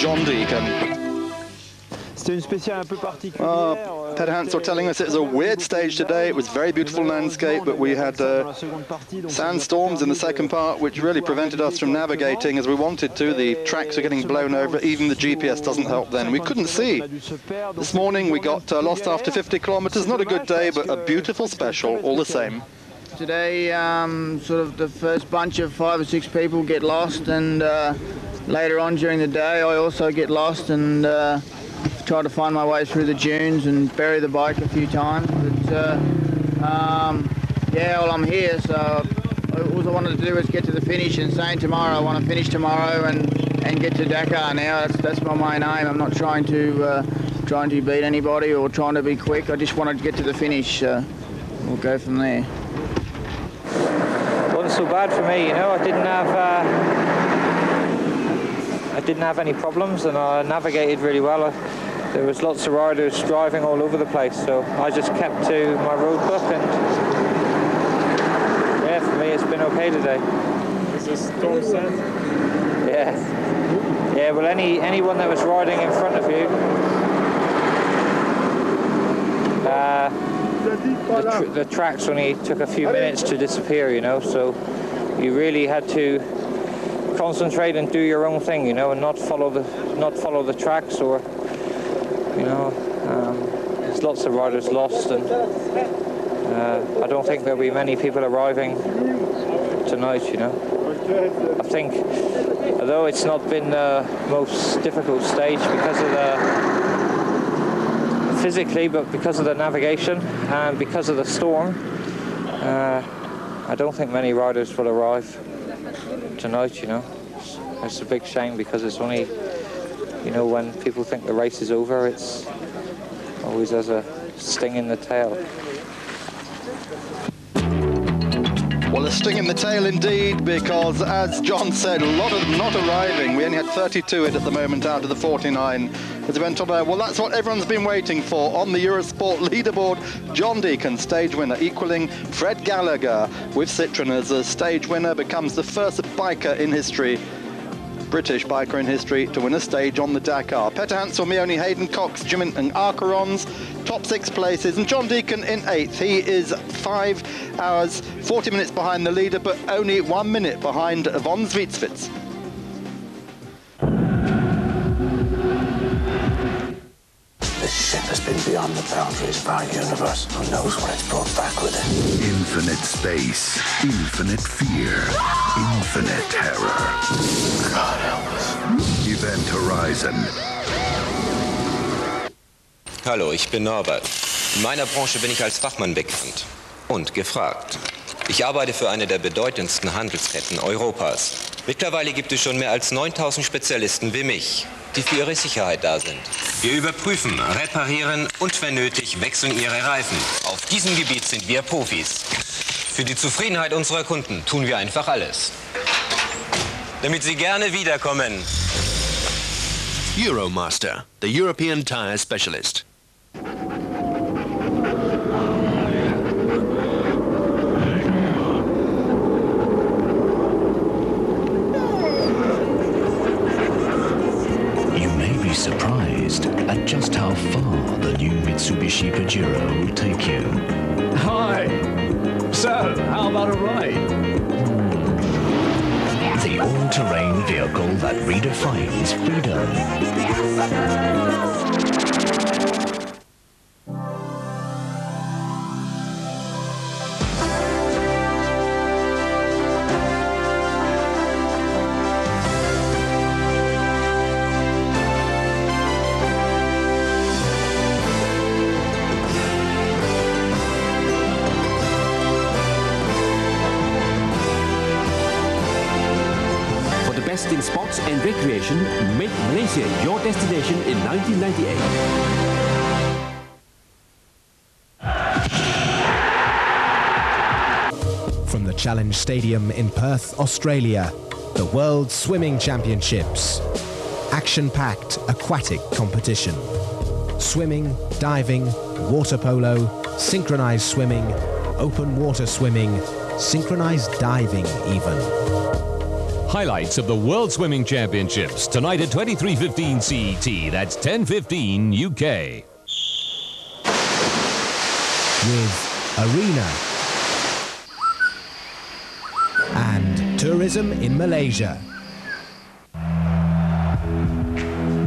John Deacon. Peter Hansel telling us it was a weird stage today. It was very beautiful landscape, but we had sandstorms in the second part, which really prevented us from navigating as we wanted to. The tracks were getting blown over. Even the GPS doesn't help then. We couldn't see. This morning we got lost after 50 kilometers. Not a good day, but a beautiful special all the same. Today, sort of the first bunch of 5 or 6 people get lost, and later on during the day I also get lost and try to find my way through the dunes and bury the bike a few times. But yeah, well, I'm here, so all I wanted to do was get to the finish, and saying tomorrow I want to finish tomorrow and get to Dakar now. That's my main aim. I'm not trying to beat anybody or trying to be quick. I just wanted to get to the finish. We'll go from there. Wasn't so bad for me, you know. I didn't have any problems, and I navigated really well. There was lots of riders driving all over the place, so I just kept to my road book, and yeah, for me it's been okay today. Is this storm set? Yeah, well, anyone that was riding in front of you, the tracks only took a few minutes to disappear, you know, so you really had to concentrate and do your own thing, you know, and not follow the tracks, or you know, there's lots of riders lost, and I don't think there'll be many people arriving tonight, you know. I think, although it's not been the most difficult stage because of physically, but because of the navigation and because of the storm, I don't think many riders will arrive tonight, you know. It's a big shame, because it's only, you know, when people think the race is over, it's always has a sting in the tail. Well, a sting in the tail indeed, because as John said, a lot of them not arriving. We only had 32 at the moment out of the 49. As we went on there, well, that's what everyone's been waiting for on the Eurosport leaderboard. John Deacon, stage winner, equaling Fred Gallagher with Citroën as a stage winner, becomes the first biker in history, British biker in history, to win a stage on the Dakar. Peter Hansel, Meoni, Hayden, Cox, Jimin and Archerons, top 6 places, and John Deacon in 8th. He is 5 hours, 40 minutes behind the leader, but only 1 minute behind von Zwietswitz. This ship has been beyond the boundaries of our universe. Who knows what it's brought back with it? Infinite space, infinite fear, infinite terror. God help us. Event Horizon. Hallo, ich bin Norbert. In meiner Branche bin ich als Fachmann bekannt und gefragt. Ich arbeite für eine der bedeutendsten Handelsketten Europas. Mittlerweile gibt es schon mehr als 9000 Spezialisten wie mich, die für ihre Sicherheit da sind. Wir überprüfen, reparieren und wenn nötig wechseln ihre Reifen. Auf diesem Gebiet sind wir Profis. Für die Zufriedenheit unserer Kunden tun wir einfach alles. Damit sie gerne wiederkommen. Euromaster, the European tire specialist. Surprised at just how far the new Mitsubishi Pajero will take you. Hi! So, how about a ride? The all-terrain vehicle that redefines freedom. In sports and recreation, make Malaysia your destination in 1998. From the Challenge Stadium in Perth, Australia, the World Swimming Championships. Action-packed aquatic competition. Swimming, diving, water polo, synchronized swimming, open water swimming, synchronized diving even. Highlights of the World Swimming Championships tonight at 23:15 CET. That's 10:15 UK. With Arena and tourism in Malaysia.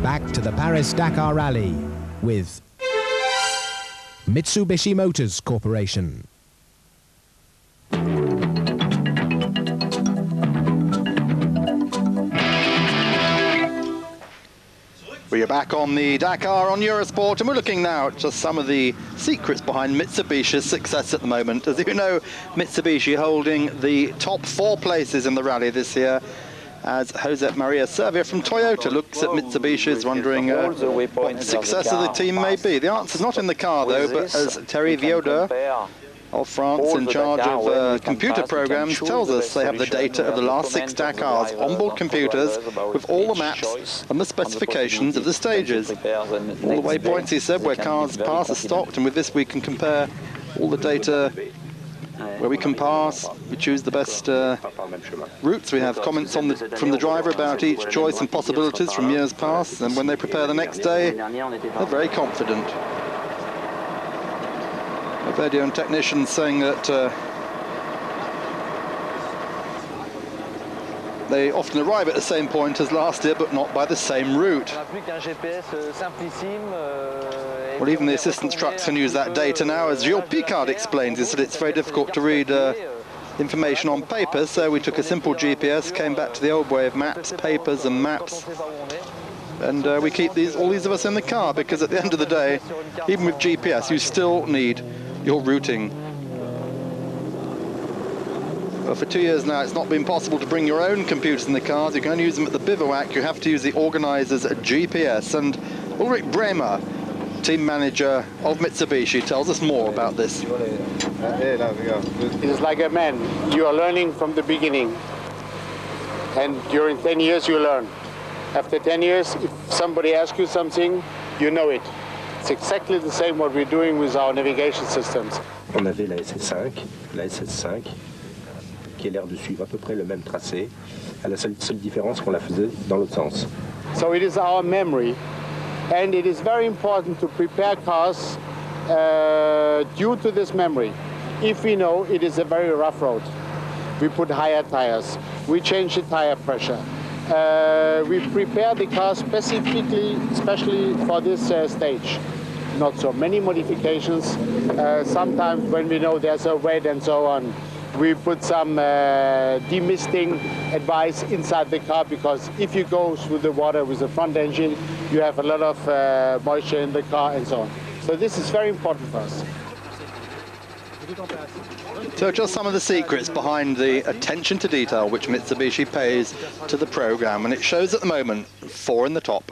Back to the Paris-Dakar Rally with Mitsubishi Motors Corporation. We are back on the Dakar on Eurosport, and we're looking now at just some of the secrets behind Mitsubishi's success at the moment. As you know, Mitsubishi holding the top 4 places in the rally this year, as Jose Maria Servia from Toyota looks at Mitsubishi, is wondering what the success of the team may be. The answer's not in the car, though, but as Thierry Vioda of France, in charge of computer programs, tells us they have the data of the last 6 Dakars, onboard computers with all the maps and the specifications of the stages. All the waypoints, he said, where cars pass are stocked, and with this we can compare all the data where we can pass. We choose the best routes. We have comments from the driver about each choice and possibilities from years past, and when they prepare the next day, they're very confident. A video and technician saying that they often arrive at the same point as last year, but not by the same route. Well, even the assistance trucks can use that data now. As Gilles Picard explains, he said it's very difficult to read information on paper, so we took a simple GPS, came back to the old way of maps, papers and maps. And we keep all these of us in the car, because at the end of the day, even with GPS, you still need your routing. Well, for 2 years now, it's not been possible to bring your own computers in the cars. You can only use them at the bivouac. You have to use the organisers' GPS. And Ulrich Bremer, team manager of Mitsubishi, tells us more about this. It is like a man. You are learning from the beginning. And during 10 years, you learn. After 10 years, if somebody asks you something, you know it. It's exactly the same what we're doing with our navigation systems. On avait la SS5, la SS5, qui a l'air de suivre à peu près le même tracé, à la seule différence qu'on la faisait dans l'autre sens. So it is our memory, and it is very important to prepare cars due to this memory. If we know it is a very rough road, we put higher tires, we change the tire pressure. We prepare the car specifically, especially for this stage. Not so many modifications. Sometimes when we know there's a wet and so on, we put some demisting advice inside the car, because if you go through the water with the front engine, you have a lot of moisture in the car and so on. So this is very important for us. So just some of the secrets behind the attention to detail which Mitsubishi pays to the program, and it shows at the moment 4 in the top.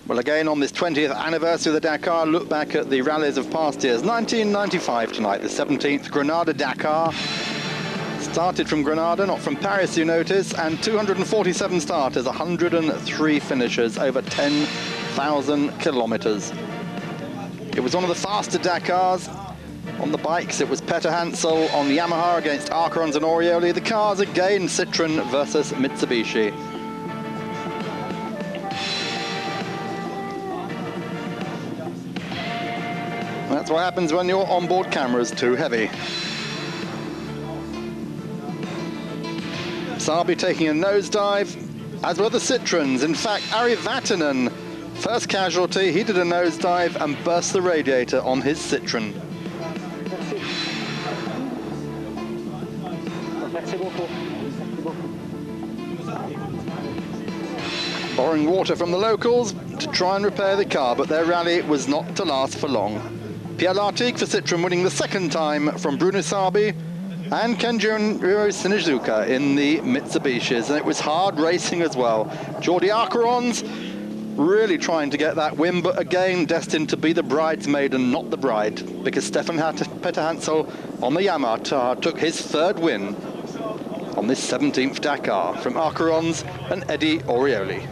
Well, again, on this 20th anniversary of the Dakar, look back at the rallies of past years. 1995 tonight, the 17th Grenada Dakar. Started from Grenada, not from Paris, you notice, and 247 starters, 103 finishers, over 10,000 kilometers. It was one of the faster Dakars. On the bikes, it was Peter Hansel on Yamaha against Arcarons and Orioli. The cars, again, Citroën versus Mitsubishi. That's what happens when your onboard camera is too heavy. Sabi taking a nosedive, as were the Citroëns. In fact, Ari Vatanen, first casualty, he did a nosedive and burst the radiator on his Citroën. Borrowing water from the locals to try and repair the car, but their rally was not to last for long. Pierre Lartigue for Citroën winning the 2nd time from Bruno Sabi, and Kenjiro Sinizuka in the Mitsubishis, and it was hard racing as well. Jordi Arcarons really trying to get that win, but again destined to be the bridesmaid and not the bride, because Stefan Peter Hansel on the Yamaha took his 3rd win on this 17th Dakar from Arcarons and Eddie Orioli.